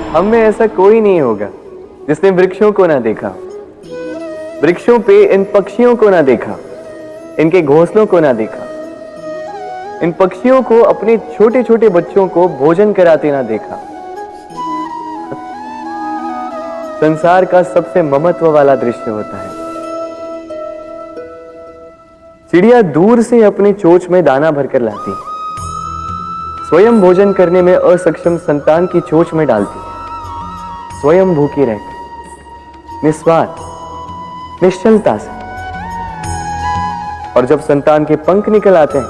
हम में ऐसा कोई नहीं होगा जिसने वृक्षों को ना देखा, वृक्षों पे इन पक्षियों को ना देखा, इनके घोंसलों को ना देखा, इन पक्षियों को अपने छोटे छोटे बच्चों को भोजन कराते ना देखा। संसार का सबसे ममत्व वाला दृश्य होता है। चिड़िया दूर से अपने चोंच में दाना भरकर लाती, स्वयं भोजन करने में असक्षम संतान की चोंच में डालती, स्वयं भूखी रहकर निस्वार्थ निश्चलता से। और जब संतान के पंख निकल आते हैं,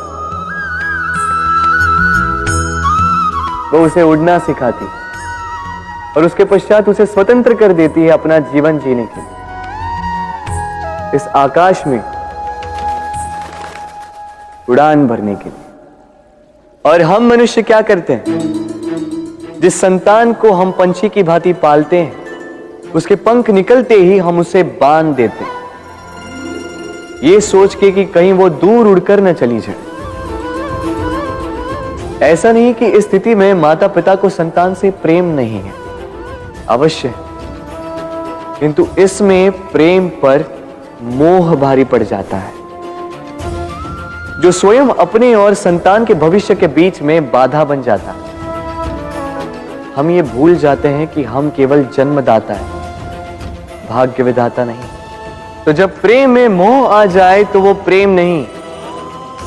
वो उसे उड़ना सिखाती और उसके पश्चात उसे स्वतंत्र कर देती है अपना जीवन जीने के लिए, इस आकाश में उड़ान भरने के लिए। और हम मनुष्य क्या करते हैं? जिस संतान को हम पंछी की भांति पालते हैं, उसके पंख निकलते ही हम उसे बांध देते हैं, ये सोच के कि कहीं वो दूर उड़कर न चली जाए। ऐसा नहीं कि इस स्थिति में माता पिता को संतान से प्रेम नहीं है, अवश्य, किंतु इसमें प्रेम पर मोह भारी पड़ जाता है, जो स्वयं अपने और संतान के भविष्य के बीच में बाधा बन जाता है। हम ये भूल जाते हैं कि हम केवल जन्मदाता है, भाग्य विधाता नहीं। तो जब प्रेम में मोह आ जाए तो वो प्रेम नहीं,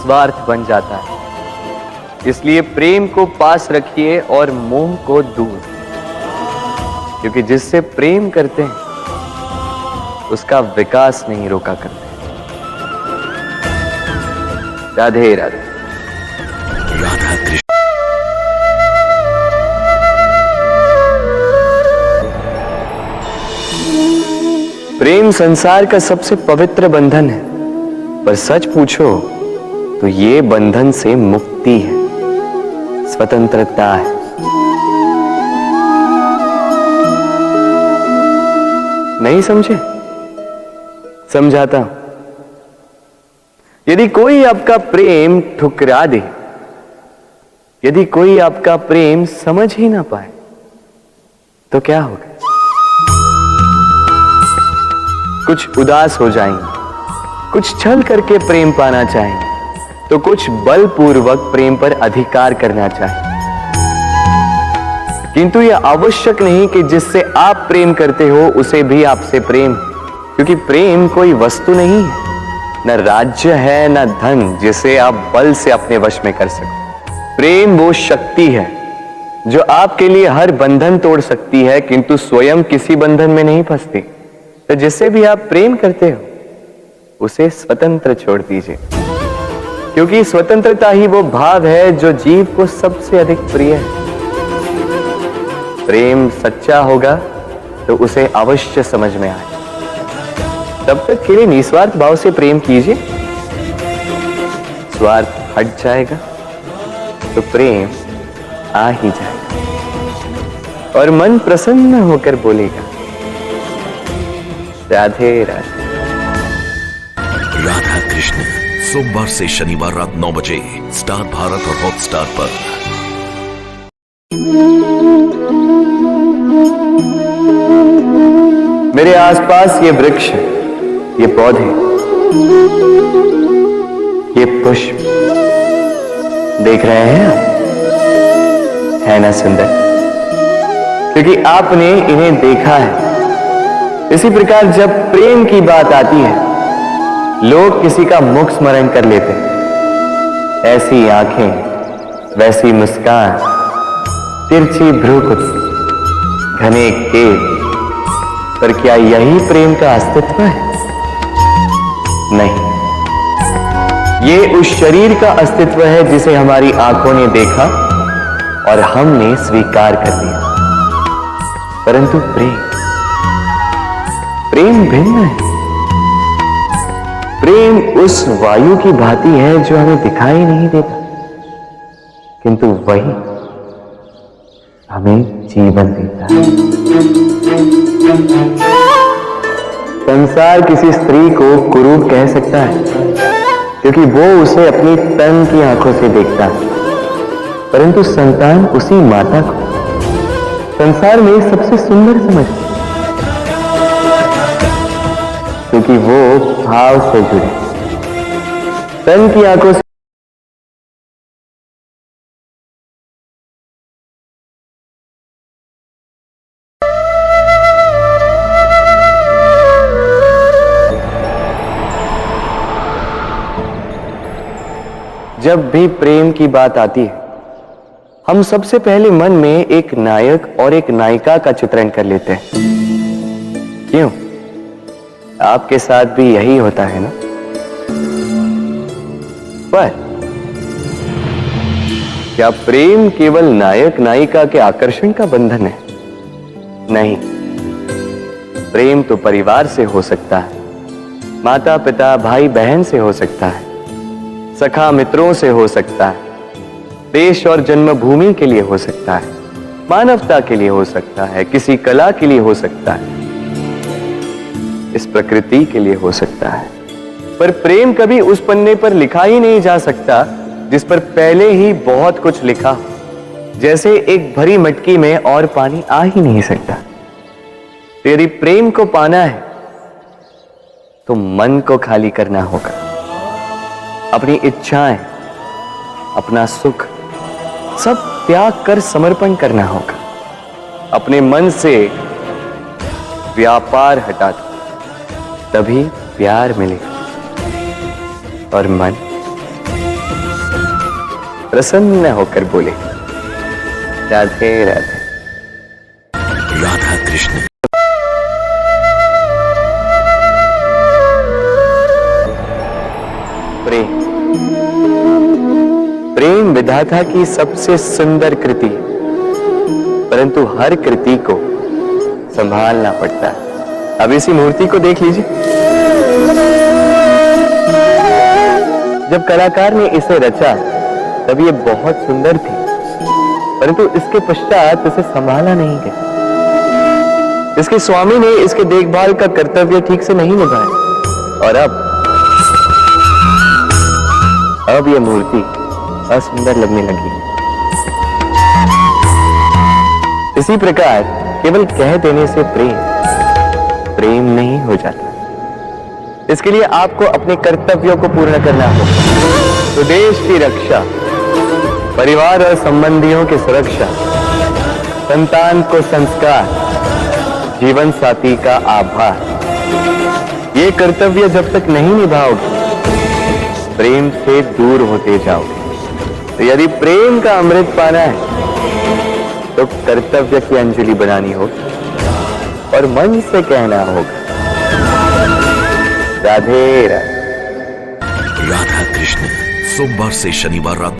स्वार्थ बन जाता है। इसलिए प्रेम को पास रखिए और मोह को दूर, क्योंकि जिससे प्रेम करते हैं उसका विकास नहीं रोका करते। राधे राधे। राधा कृष्ण। प्रेम संसार का सबसे पवित्र बंधन है, पर सच पूछो तो ये बंधन से मुक्ति है, स्वतंत्रता है। नहीं समझे? समझाता हूं। यदि कोई आपका प्रेम ठुकरा दे, यदि कोई आपका प्रेम समझ ही ना पाए, तो क्या होगा? कुछ उदास हो जाएंगे, कुछ छल करके प्रेम पाना चाहेंगे, तो कुछ बलपूर्वक प्रेम पर अधिकार करना चाहेंगे। किंतु यह आवश्यक नहीं कि जिससे आप प्रेम करते हो उसे भी आपसे प्रेम, क्योंकि प्रेम कोई वस्तु नहीं है, न राज्य है, न धन जिसे आप बल से अपने वश में कर सको। प्रेम वो शक्ति है जो आपके लिए हर बंधन तोड़ सकती है, किंतु स्वयं किसी बंधन में नहीं फंसती। तो जिससे भी आप प्रेम करते हो उसे स्वतंत्र छोड़ दीजिए, क्योंकि स्वतंत्रता ही वो भाव है जो जीव को सबसे अधिक प्रिय है। प्रेम सच्चा होगा तो उसे अवश्य समझ में आए। तब तक के लिए निस्वार्थ भाव से प्रेम कीजिए, स्वार्थ हट जाएगा तो प्रेम आ ही जाएगा और मन प्रसन्न होकर बोलेगा राधे राधे। राधा कृष्ण सोमवार से शनिवार रात 9 बजे स्टार भारत और हॉटस्टार पर। मेरे आसपास ये वृक्ष, ये पौधे, ये पुष्प देख रहे हैं आप? है ना सुंदर? क्योंकि आपने इन्हें देखा है। इसी प्रकार जब प्रेम की बात आती है, लोग किसी का मुख स्मरण कर लेते हैं। ऐसी आंखें, वैसी मुस्कान, तिरछी भ्रूकुटी, घने केश, पर क्या यही प्रेम का अस्तित्व है? नहीं, ये उस शरीर का अस्तित्व है जिसे हमारी आंखों ने देखा और हमने स्वीकार कर लिया। परंतु प्रेम भिन्न है। प्रेम उस वायु की भांति है जो हमें दिखाई नहीं देता, किंतु वही हमें जीवन देता है। संसार किसी स्त्री को कुरूप कह सकता है, क्योंकि वो उसे अपनी तन की आंखों से देखता है, परंतु संतान उसी माता को, संसार में सबसे सुंदर समझती है, क्योंकि वो भाव से जुड़े, तन की आंखों से जब भी प्रेम की बात आती है, हम सबसे पहले मन में एक नायक और एक नायिका का चित्रण कर लेते हैं। क्यों? आपके साथ भी यही होता है ना? पर क्या प्रेम केवल नायक नायिका के आकर्षण का बंधन है? नहीं, प्रेम तो परिवार से हो सकता है, माता पिता भाई बहन से हो सकता है, सखा मित्रों से हो सकता है, देश और जन्मभूमि के लिए हो सकता है, मानवता के लिए हो सकता है, किसी कला के लिए हो सकता है, इस प्रकृति के लिए हो सकता है। पर प्रेम कभी उस पन्ने पर लिखा ही नहीं जा सकता जिस पर पहले ही बहुत कुछ लिखा हो। जैसे एक भरी मटकी में और पानी आ ही नहीं सकता। यदि प्रेम को पाना है तो मन को खाली करना होगा, अपनी इच्छाएं, अपना सुख सब त्याग कर समर्पण करना होगा। अपने मन से व्यापार हटा दो, तभी प्यार मिलेगा और मन प्रसन्न होकर बोले राधे राधे। राधा कृष्ण। प्रेम प्रेम विधाता की सबसे सुंदर कृति है, परंतु हर कृति को संभालना पड़ता है। अब इसी मूर्ति को देख लीजिए। जब कलाकार ने इसे रचा तब ये बहुत सुंदर थी, परंतु इसके पश्चात इसे संभाला नहीं गया। इसके स्वामी ने इसके देखभाल का कर्तव्य ठीक से नहीं निभाया और अब यह मूर्ति असुंदर लगने लगी। इसी प्रकार केवल कह देने से प्रेम नहीं हो जाता। इसके लिए आपको अपने कर्तव्यों को पूर्ण करना होगा। तो देश की रक्षा, परिवार और संबंधियों की सुरक्षा, संतान को संस्कार, जीवन साथी का आभार, ये कर्तव्य जब तक नहीं निभाओगे प्रेम से दूर होते जाओगे। तो यदि प्रेम का अमृत पाना है तो कर्तव्य की अंजलि बनानी होगी और मन से कहना होगा राधे राधे। राधा कृष्ण, सोमवार से शनिवार रात